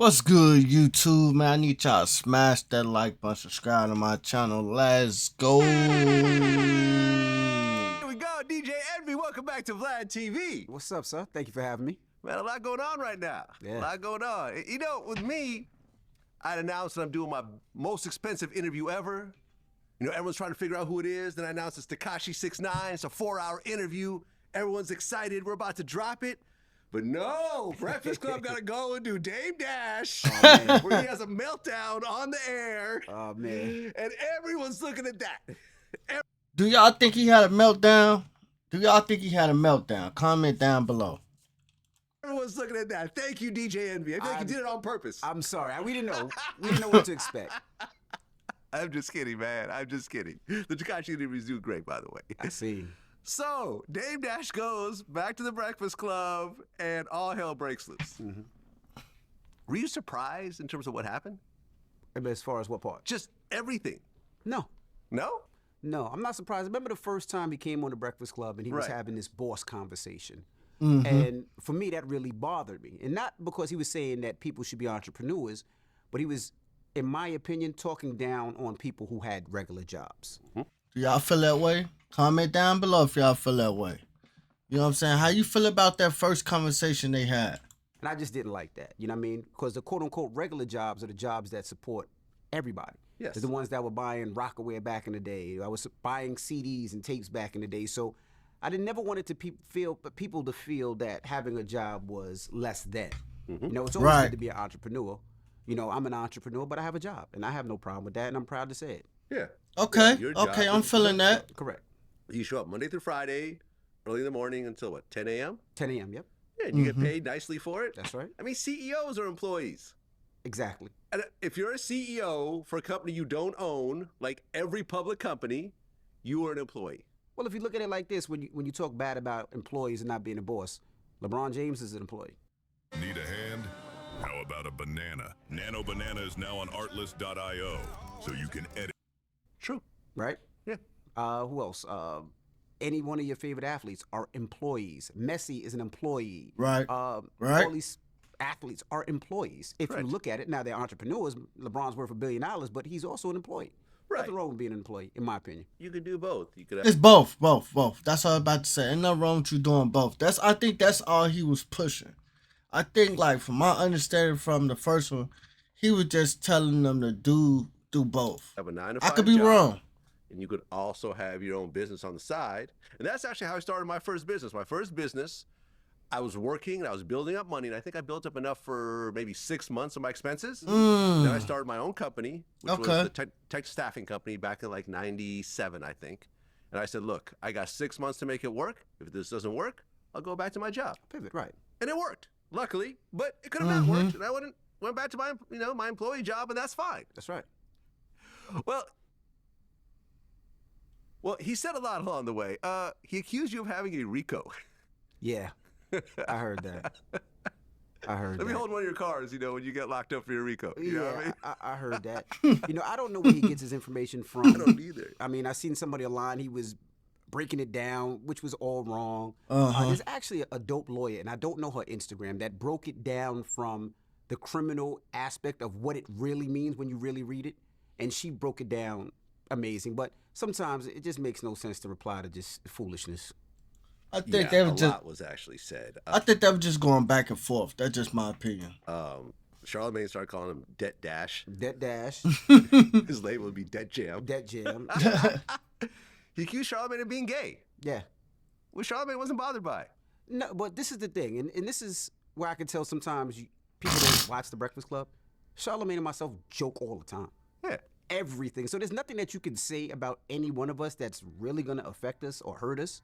What's good, YouTube, man? I need y'all to smash that like button, subscribe to my channel. Let's go. Here we go, DJ Envy. Welcome back to Vlad TV. What's up, sir? Thank you for having me. Man, a lot going on right now. Yeah. A lot going on. You know, with me, I'd announced that I'm doing my most expensive interview ever. You know, everyone's trying to figure out who it is. Then I announced it's Tekashi 6ix9ine. It's a 4-hour interview. Everyone's excited. We're about to drop it. But no, Breakfast Club got to go and do Dame Dash, where he has a meltdown on the air. Oh, man. And everyone's looking at that. Do y'all think he had a meltdown? Do y'all think he had a meltdown? Comment down below. Everyone's looking at that. Thank you, DJ Envy. I feel like you did it on purpose. I'm sorry. We didn't know. We didn't know what to expect. I'm just kidding, man. I'm just kidding. The Tekashi interviews do great, by the way. I see. So, Dame Dash goes back to the Breakfast Club, and all hell breaks loose. Mm-hmm. Were you surprised in terms of what happened? As far as what part? Just everything. No. No? No, I'm not surprised. I remember the first time he came on the Breakfast Club and he was Right. having this boss conversation. Mm-hmm. And for me, that really bothered me. And not because he was saying that people should be entrepreneurs, but he was, in my opinion, talking down on people who had regular jobs. Do y'all feel that way? Comment down below if y'all feel that way. You know what I'm saying? How you feel about that first conversation they had? And I just didn't like that. You know what I mean? Because the quote-unquote regular jobs are the jobs that support everybody. Yes. They're the ones that were buying Roc-A-Fella back in the day. I was buying CDs and tapes back in the day. So I never wanted to people to feel that having a job was less than. You know, it's always Right. good to be an entrepreneur. You know, I'm an entrepreneur, but I have a job, and I have no problem with that, and I'm proud to say it. Yeah. Okay, Yeah, your job okay, I'm is- feeling that. Correct. You show up Monday through Friday, early in the morning until what, 10 a.m.? 10 a.m., yep. Yeah, and you get paid nicely for it. That's right. I mean, CEOs are employees. Exactly. And if you're a CEO for a company you don't own, like every public company, you are an employee. Well, if you look at it like this, when you talk bad about employees and not being a boss, LeBron James is an employee. Need a hand? How about a banana? Nano Banana is now on artlist.io, so you can edit. True. Right? Yeah. Who else? Any one of your favorite athletes are employees. Messi is an employee. Right. Right. All these athletes are employees. If Correct. you look at it, now they're entrepreneurs. LeBron's worth $1 billion, but he's also an employee. Right. Nothing wrong with being an employee, in my opinion. You could do both. You could It's both. That's what I was about to say. Ain't nothing wrong with you doing both. I think that's all he was pushing. I think, like, from my understanding from the first one, he was just telling them to do both. have a 9 to I 5 could be job, wrong. and you could also have your own business on the side. And that's actually how I started my first business. My first business, I was working and I was building up money, and I think I built up enough for maybe 6 months of my expenses. Then I started my own company, which was Okay. the tech staffing company back in like 97, I think. And I said, look, I got 6 months to make it work. If this doesn't work, I'll go back to my job. Pivot, right. And it worked, luckily, but it could have not worked. And I went back to my, my employee job, and that's fine. That's right. Well, he said a lot along the way. He accused you of having a RICO. Yeah. I heard that. I heard Let me that. hold one of your cars, when you get locked up for your RICO. You know what I mean? I heard that. I don't know where he gets his information from. I don't either. I mean, I seen somebody online, he was breaking it down, which was all wrong. There's actually a dope lawyer, and I don't know her Instagram, that broke it down from the criminal aspect of what it really means when you really read it. And she broke it down amazing. But sometimes it just makes no sense to reply to just foolishness. I think Yeah, they a were just. lot was actually said. I think they were just going back and forth. That's just my opinion. Charlamagne started calling him Debt Dash. Debt Dash, His label would be Debt Jam. Debt Jam. He accused Charlamagne of being gay, Yeah. which Charlamagne wasn't bothered by. No, but this is the thing, and this is where I can tell sometimes people don't watch The Breakfast Club. Charlamagne and myself joke all the time. Yeah. Everything. So there's nothing that you can say about any one of us that's really going to affect us or hurt us.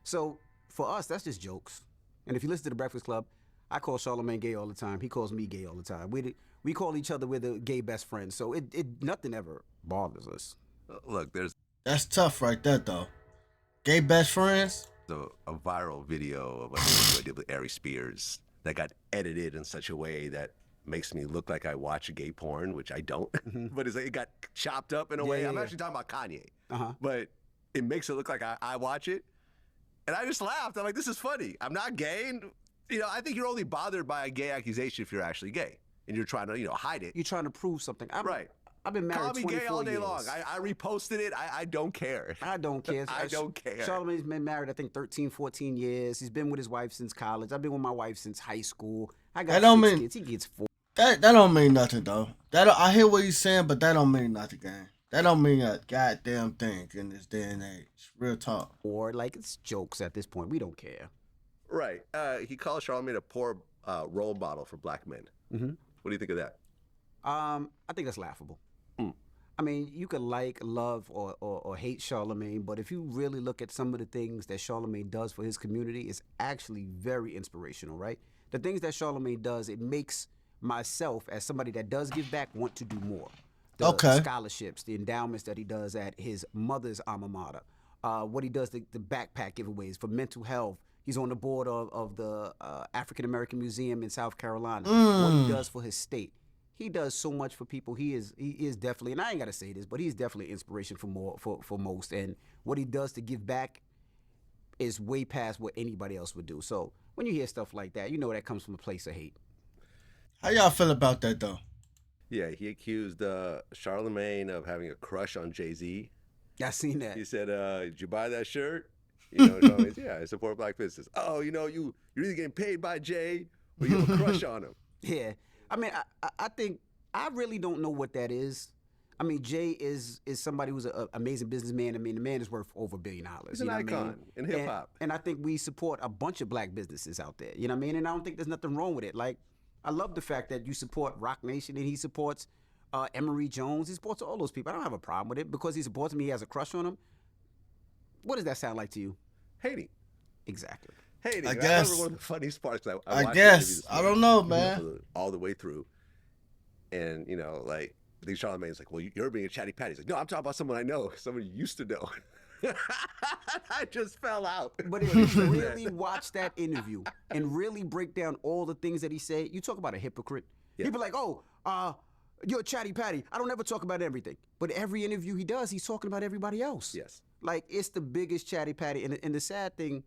So for us, that's just jokes. And if you listen to The Breakfast Club, I call Charlamagne gay all the time. He calls me gay all the time. We call each other, we're the gay best friends. So nothing ever bothers us. Look, there's That's tough right there, though. Gay best friends? a viral video of an interview I did with Ari Spears that got edited in such a way that makes me look like I watch gay porn, which I don't. But it got chopped up in a way. yeah, I'm yeah. actually talking about Kanye. Uh-huh. But it makes it look like I watch it. And I just laughed. I'm like, this is funny. I'm not gay. And, I think you're only bothered by a gay accusation if you're actually gay. and you're trying to, hide it. You're trying to prove something. Right. I've been married Call me 24 gay all day years. long. I reposted it. I don't care. I don't care. I don't care. Charlamagne's been married, I think, 13, 14 years. He's been with his wife since college. I've been with my wife since high school. I got six kids. He gets 4. That don't mean nothing, though. I hear what he's saying, but that don't mean nothing, gang. That don't mean a goddamn thing in this day and age. Real talk. Or, like, it's jokes at this point. We don't care. Right. He calls Charlamagne a poor role model for black men. Mm-hmm. What do you think of that? I think that's laughable. I mean, you could love, or hate Charlamagne, but if you really look at some of the things that Charlamagne does for his community, it's actually very inspirational, right? The things that Charlamagne does, it makes myself, as somebody that does give back, want to do more. The scholarships, the endowments that he does at his mother's alma mater, what he does, the backpack giveaways for mental health. He's on the board of the African American Museum in South Carolina. What he does for his state. He does so much for people. He is definitely, and I ain't gotta say this, but he's definitely inspiration for most. And what he does to give back is way past what anybody else would do. So when you hear stuff like that, you know that comes from a place of hate. How y'all feel about that, though? Yeah, he accused Charlamagne of having a crush on Jay-Z. I seen that. He said, "Did you buy that shirt?" Charlamagne's, yeah, I support black business. Oh, you're either getting paid by Jay or you have a crush on him. Yeah. I mean, I think, I really don't know what that is. I mean, Jay is somebody who's an amazing businessman. I mean, the man is worth over $1 billion. He's an icon in hip-hop. And I think we support a bunch of black businesses out there. You know what I mean? And I don't think there's nothing wrong with it. Like, I love the fact that you support Roc Nation and he supports Emery Jones. He supports all those people. I don't have a problem with it. Because he supports me, he has a crush on him. What does that sound like to you? Hating. Exactly. Hating. I guess. That's one of the funniest parts. I guess. I don't know, man. All the way through. And, I think Charlamagne's like, well, you're being a chatty patty. He's like, no, I'm talking about someone I know, someone you used to know. I just fell out. But if you really watch that interview and really break down all the things that he said, you talk about a hypocrite. Yeah. He'd be like, you're a chatty patty. I don't ever talk about everything. But every interview he does, he's talking about everybody else. Yes. Like, it's the biggest chatty patty. And the sad thing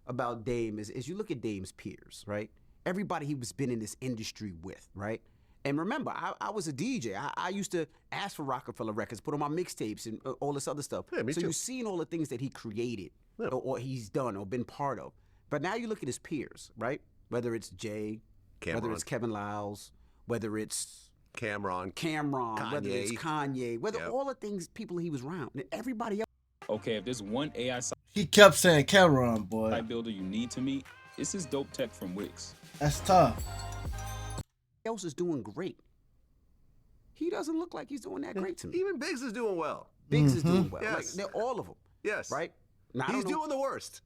about Dame is you look at Dame's peers, right? Everybody he was been in this industry with, right? And remember, I was a DJ. I used to ask for Roc-A-Fella Records, put on my mixtapes and all this other stuff. Yeah, me too. You've seen all the things that he created or he's done or been part of. But now you look at his peers, right? Whether it's Jay, whether it's Kevin Lyles, whether it's Cameron, Kanye. Whether it's Kanye, whether all the things, people he was around, and everybody else. Okay, if there's one AI He kept saying Cameron, boy. site builder you need to meet, it's this dope tech from Wix. That's tough. Else is doing great. He doesn't look like he's doing that great to me. Even Biggs is doing well. Biggs is doing well. Yes. Like, they're all of them. Yes. Right? Now, He's doing the worst.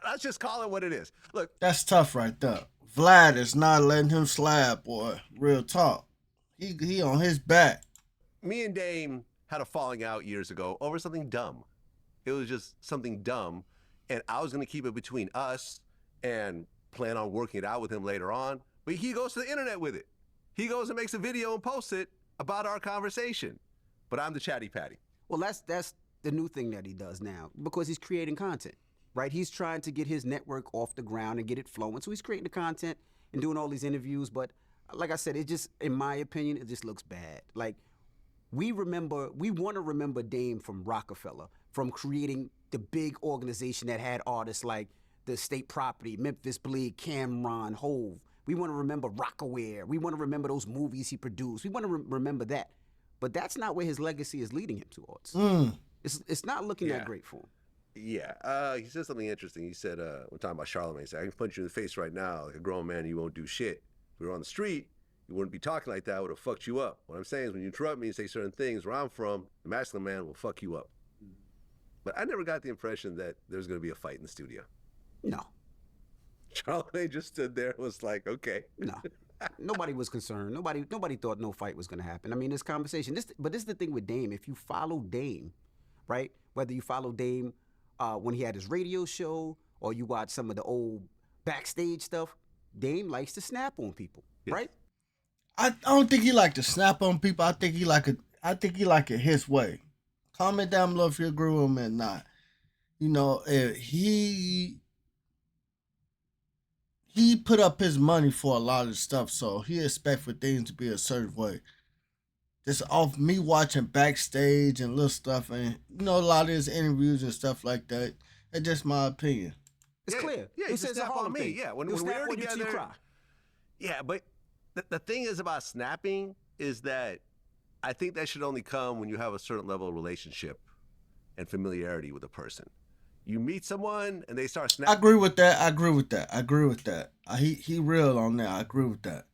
Let's just call it what it is. Look. That's tough right there. Vlad is not letting him slide, boy. Real talk. He on his back. Me and Dame had a falling out years ago over something dumb. It was just something dumb. And I was going to keep it between us and plan on working it out with him later on. But he goes to the internet with it. He goes and makes a video and posts it about our conversation. But I'm the chatty patty. Well, that's the new thing that he does now because he's creating content, right? He's trying to get his network off the ground and get it flowing. So he's creating the content and doing all these interviews. But like I said, it just, in my opinion, it just looks bad. Like, we want to remember Dame from Roc-A-Fella, from creating the big organization that had artists like the State Property, Memphis Bleed, Cameron, Hove. We want to remember Rockaware. We want to remember those movies he produced. We want to remember that. But that's not where his legacy is leading him towards. It's not looking that great for him. Yeah. He said something interesting. He said, we're talking about Charlamagne. He said, I can punch you in the face right now like a grown man and you won't do shit. If we were on the street, you wouldn't be talking like that. I would have fucked you up. What I'm saying is when you interrupt me and say certain things where I'm from, the masculine man will fuck you up. But I never got the impression that there's going to be a fight in the studio. No. Charlamagne just stood there and was like, okay. No. Nobody was concerned. Nobody thought no fight was going to happen. I mean, this conversation, but this is the thing with Dame. If you follow Dame, right, whether you follow Dame when he had his radio show or you watch some of the old backstage stuff, Dame likes to snap on people, right? I don't think he like to snap on people. I think he like it his way. Comment down below if you agree with him or not. You know, he he put up his money for a lot of stuff, so he expect for things to be a certain way. Just off me watching backstage and little stuff, and a lot of his interviews and stuff like that. That's just my opinion. It's clear. Yeah, He you says snap a Harlem on me. thing. Yeah, when He'll we're snap on you till you together. cry. Yeah, but the thing is about snapping is that I think that should only come when you have a certain level of relationship and familiarity with a person. You meet someone and they start snapping. I agree with that. He real on that. I agree with that.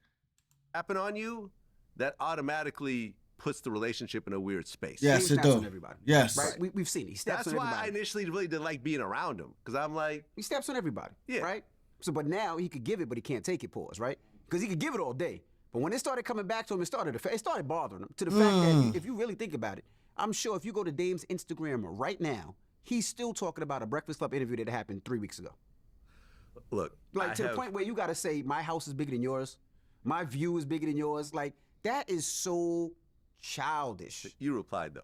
Snapping on you, that automatically puts the relationship in a weird space. Yes, He it snaps do. on everybody. Yes. Right? We've seen it. He snaps That's on why everybody. I initially really didn't like being around him, because I'm like, He steps on everybody. Yeah. Right? So, but now he could give it, but he can't take it, pause, right? Because he could give it all day. But when it started coming back to him, it started bothering him. To the fact that if you really think about it, I'm sure if you go to Dame's Instagram right now, he's still talking about a Breakfast Club interview that happened 3 weeks ago. look, Like to the point where you got to say, my house is bigger than yours. My view is bigger than yours. Like, that is so childish. You replied though.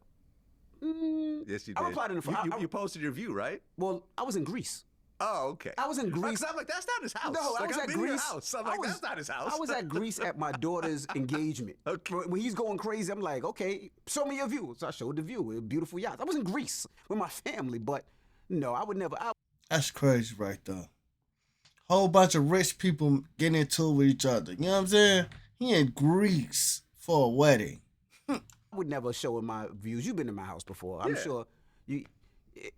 Yes, you did. I replied in the you posted your view, right? Well, I was in Greece. Oh, okay. I was in Right, Greece. 'cause I'm like, that's not his house. No, I like, was I've at been in your Greece. house. I'm like, that's not his house. I was at Greece at my daughter's engagement. Okay. When he's going crazy, I'm like, okay, show me your view. So I showed the view. A beautiful yacht. I was in Greece with my family, but no, I would never. That's crazy right there. Whole bunch of rich people getting into it with each other. You know what I'm saying? He in Greece for a wedding. I would never show him my views. You've been in my house before. I'm Yeah. sure you.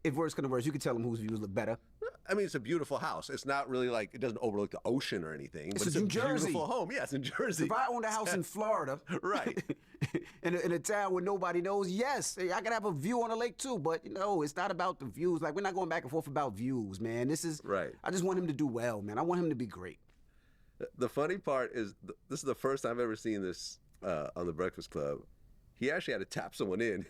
If worse come to worse, you could tell him whose views look better. I mean, it's a beautiful house. It's not really like, it doesn't overlook the ocean or anything. It's but it's in a Jersey. beautiful home. Yeah, it's in Jersey. If I owned a house in Florida, Right. in a town where nobody knows, yes, I could have a view on the lake too. But it's not about the views. Like, we're not going back and forth about views, man. This is Right. I just want him to do well, man. I want him to be great. The funny part is, this is the first time I've ever seen this on the Breakfast Club. He actually had to tap someone in.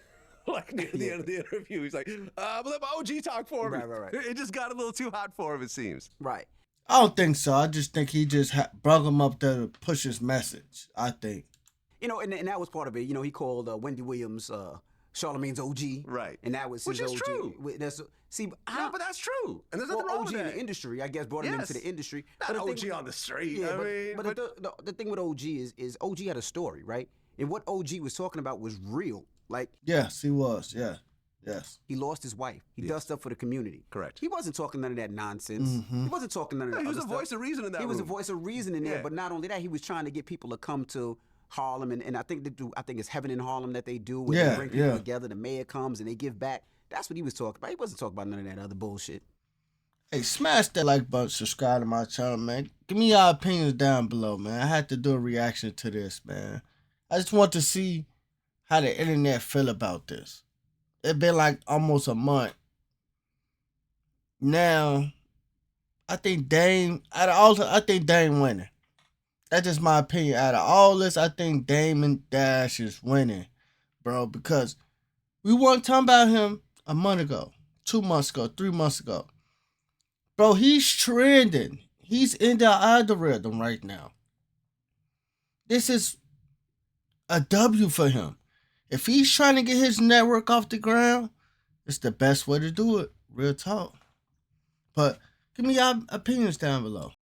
Like near the end of the interview, he's like, "But let my OG talk for me." Right. It just got a little too hot for him, it seems. Right. I don't think so. I just think he just brought him up there to push his message. I think. And that was part of it. He called Wendy Williams Charlamagne's OG. Right. And that was Which his is OG. true. No, but that's true, and there's nothing well, wrong OG with in that. the industry, I guess, brought him Yes. into the industry. Not But the OG thing- on the street. Yeah, I mean, but the thing with OG is OG had a story, right? And what OG was talking about was real. Like, Yes, he was. Yeah. Yes. he lost his wife. He does stuff for the community. Correct. He wasn't talking none of that nonsense. He wasn't talking none of that. he was other a voice stuff. of reason in that He was a room. voice of reason in there. Yeah. But not only that, he was trying to get people to come to Harlem, and I think it's Heaven in Harlem that they do, where Yeah, they bring people yeah. together. The mayor comes and they give back. That's what he was talking about. He wasn't talking about none of that other bullshit. Hey, smash that like button, subscribe to my channel, man. Give me your opinions down below, man. I had to do a reaction to this, man. I just want to see how the internet feel about this. It's been like almost a month. Now, I think Dame, out of all, I think Dame winning. That's just my opinion. Out of all this, I think Dame and Dash is winning, bro, because we weren't talking about him a month ago, 2 months ago, 3 months ago. Bro, he's trending. He's in the algorithm right now. This is a W for him. If he's trying to get his network off the ground, it's the best way to do it. Real talk. But give me your opinions down below.